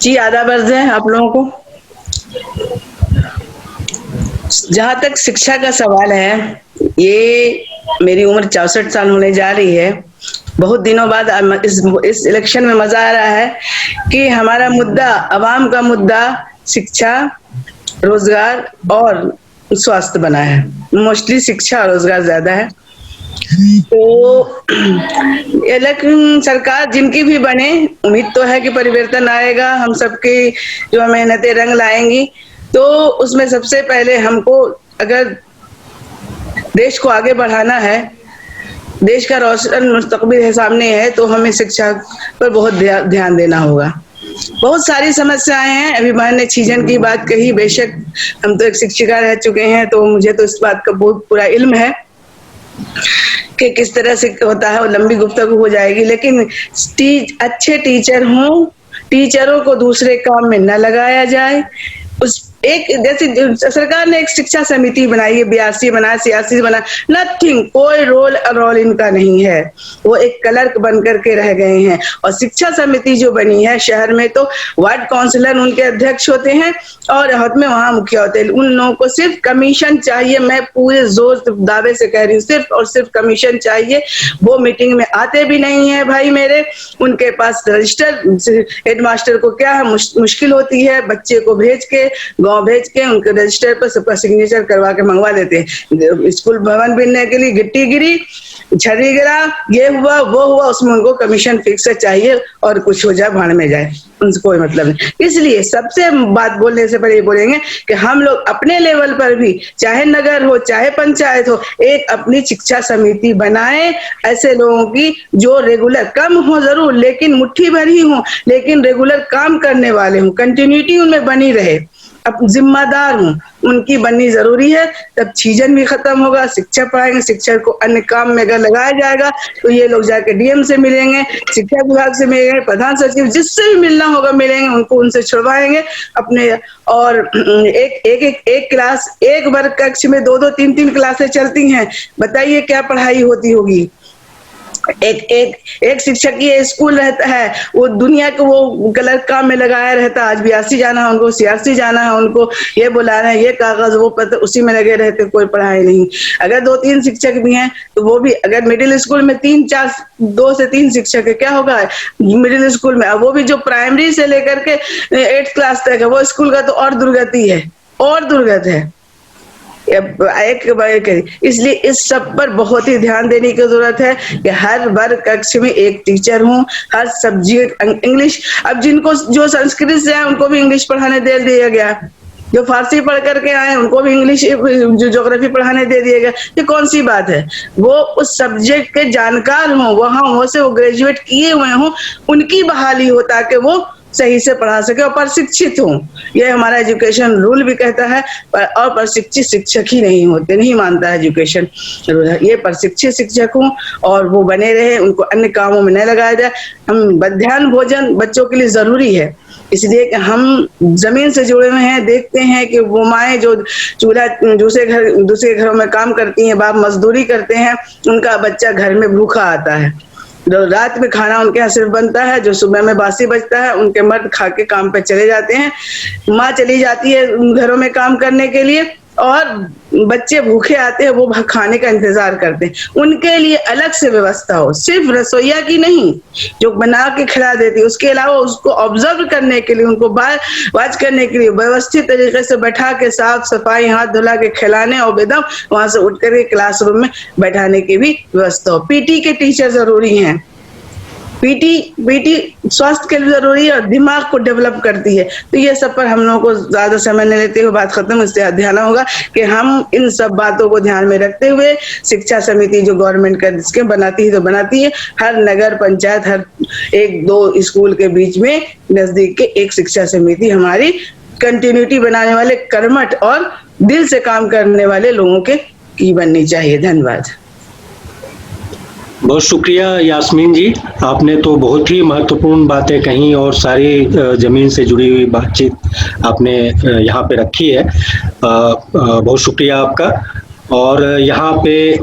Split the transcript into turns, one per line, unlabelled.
जी, आदाब अर्ज़ है आप लोगों को। जहाँ तक शिक्षा का सवाल है, ये मेरी उम्र 64 साल होने जा रही है। बहुत दिनों बाद इस इलेक्शन में मज़ा आ रहा है कि हमारा मुद्दा, अवाम का मुद्दा शिक्षा, रोज़गार और स्वास्थ्य बना है। मोस्टली शिक्षा और रोज़गार ज़्यादा है। तो लेकिन सरकार जिनकी भी बने, उम्मीद तो है कि परिवर्तन आएगा, हम सबकी जो मेहनतें रंग लाएंगी। तो उसमें सबसे पहले हमको अगर देश को आगे बढ़ाना है, देश का रोशन मुस्तकबिल है सामने है, तो हमें शिक्षा पर बहुत ध्यान देना होगा। बहुत सारी समस्याएं हैं। अभी मैंने सृजन की बात कही, बेशक हम तो एक शिक्षिका रह चुके हैं, तो मुझे तो इस बात का बहुत पूरा इल्म है कि किस तरह से होता है, और लंबी गुफ्तगू हो जाएगी। लेकिन अच्छे टीचर हों, टीचरों को दूसरे काम में न लगाया जाए। उस एक जैसे सरकार ने एक शिक्षा समिति बनाई है, बीआरसी बनाया, सीआरसी बनाया, नथिंग, कोई रोल इनका नहीं है। वो एक क्लर्क बन करके रह गए हैं। और शिक्षा समिति जो बनी है शहर में, तो वार्ड काउंसिलर उनके अध्यक्ष होते हैं और हाथ में वहां मुखिया होते हैं। उन लोगों को सिर्फ कमीशन चाहिए। मैं पूरे जोर दावे से कह रही हूँ, सिर्फ और सिर्फ कमीशन चाहिए। वो मीटिंग में आते भी नहीं है भाई मेरे। उनके पास रजिस्टर, हेडमास्टर को क्या है मुश्किल होती है, बच्चे को भेज के गांव भेज के उनके रजिस्टर पर सबका सिग्नेचर करवा के मंगवा देते हैं। स्कूल भवन बनने के लिए गिट्टी गिरी, छड़ी गिरा, ये हुआ वो हुआ, उसमें उनको कमीशन फिक्स चाहिए और कुछ हो जाए भाड़ में जाए, उनसे कोई मतलब नहीं। इसलिए सबसे बात बोलने से पहले बोलेंगे कि हम लोग अपने लेवल पर भी, चाहे नगर हो चाहे पंचायत हो, एक अपनी शिक्षा समिति बनाएं ऐसे लोगों की जो रेगुलर, कम हो जरूर लेकिन मुट्ठी भर ही हो, लेकिन रेगुलर काम करने वाले हों, कंटिन्यूटी उनमें बनी रहे, अब जिम्मेदार हूँ, उनकी बननी जरूरी है। तब छीजन भी खत्म होगा, शिक्षा पढ़ाएंगे, शिक्षक को अन्य काम में अगर लगाया जाएगा तो ये लोग जाके डीएम से मिलेंगे, शिक्षा विभाग से मिलेंगे, प्रधान सचिव, जिससे भी मिलना होगा मिलेंगे, उनको उनसे छुड़वाएंगे अपने। और एक क्लास, एक वर्ग कक्ष में 2-2, 3-3 क्लासें चलती हैं। बताइए क्या पढ़ाई होती होगी। एक शिक्षक ये स्कूल रहता है, वो दुनिया को वो गलत काम में लगाया रहता है। आज बीआरसी जाना है उनको, सीआरसी जाना है उनको, ये बुला रहे हैं, ये कागज वो पत्र, उसी में लगे रहते, कोई पढ़ाई नहीं। अगर 2-3 शिक्षक भी हैं तो वो भी, अगर मिडिल स्कूल में 2 से 3 शिक्षक है, क्या होगा मिडिल स्कूल में। वो भी जो प्राइमरी से लेकर के 8th क्लास तक है, वो स्कूल का तो और दुर्गति है, और दुर्गत है। इसलिए इस सब पर बहुत ही ध्यान देने की जरूरत है कि हर वर्ग कक्ष में एक टीचर हूँ, हर सब्जेक्ट इंग्लिश। अब जिनको जो संस्कृत से आए उनको भी इंग्लिश पढ़ाने दे दिया गया, जो फारसी पढ़ करके आए उनको भी इंग्लिश, जो ज्योग्राफी पढ़ाने दे दिया गया। ये कौन सी बात है। वो उस सब्जेक्ट के जानकार हों, वहां से वो ग्रेजुएट किए हुए हों, उनकी बहाली हो ताकि वो सही से पढ़ा सके और प्रशिक्षित हों। ये हमारा एजुकेशन रूल भी कहता है। और प्रशिक्षित शिक्षक ही नहीं होते, नहीं मानता है एजुकेशन रूल। ये प्रशिक्षित शिक्षक हों और वो बने रहे, उनको अन्य कामों में न लगाया जाए। हम मध्याह्न भोजन बच्चों के लिए जरूरी है, इसलिए कि हम जमीन से जुड़े हुए हैं। देखते हैं कि वो माएँ जो चूल्हा दूसरे घरों में काम करती हैं, बाप मजदूरी करते हैं, उनका बच्चा घर में भूखा आता है। रात में खाना उनके यहाँ सिर्फ बनता है, जो सुबह में बासी बचता है उनके मर्द खा के काम पे चले जाते हैं। माँ चली जाती है घरों में काम करने के लिए और बच्चे भूखे आते हैं, वो खाने का इंतजार करते हैं। उनके लिए अलग से व्यवस्था हो, सिर्फ रसोईया की नहीं जो बना के खिला देती है, उसके अलावा उसको ऑब्जर्व करने के लिए, उनको वाच करने के लिए व्यवस्थित तरीके से बैठा के साफ सफाई, हाथ धुला के खिलाने और बेदम वहां से उठ करके क्लासरूम में बैठाने की भी व्यवस्था हो। पीटी के टीचर जरूरी हैं। पीटी स्वास्थ्य के लिए जरूरी है और दिमाग को डेवलप करती है। तो ये सब पर हम लोगों को ज्यादा समय नहीं लेते हुए बात खत्म, इससे ध्यान होगा कि हम इन सब बातों को ध्यान में रखते हुए शिक्षा समिति जो गवर्नमेंट का स्कीम बनाती है तो बनाती है, हर नगर पंचायत, हर 1-2 स्कूल के बीच में नजदीक के एक शिक्षा समिति हमारी कंटिन्यूटी बनाने वाले, कर्मठ और दिल से काम करने वाले लोगों के की बननी चाहिए। धन्यवाद।
बहुत शुक्रिया यास्मीन जी, आपने तो बहुत ही महत्वपूर्ण बातें कही और सारी जमीन से जुड़ी हुई बातचीत आपने यहाँ पे रखी है। बहुत शुक्रिया आपका। और यहाँ पे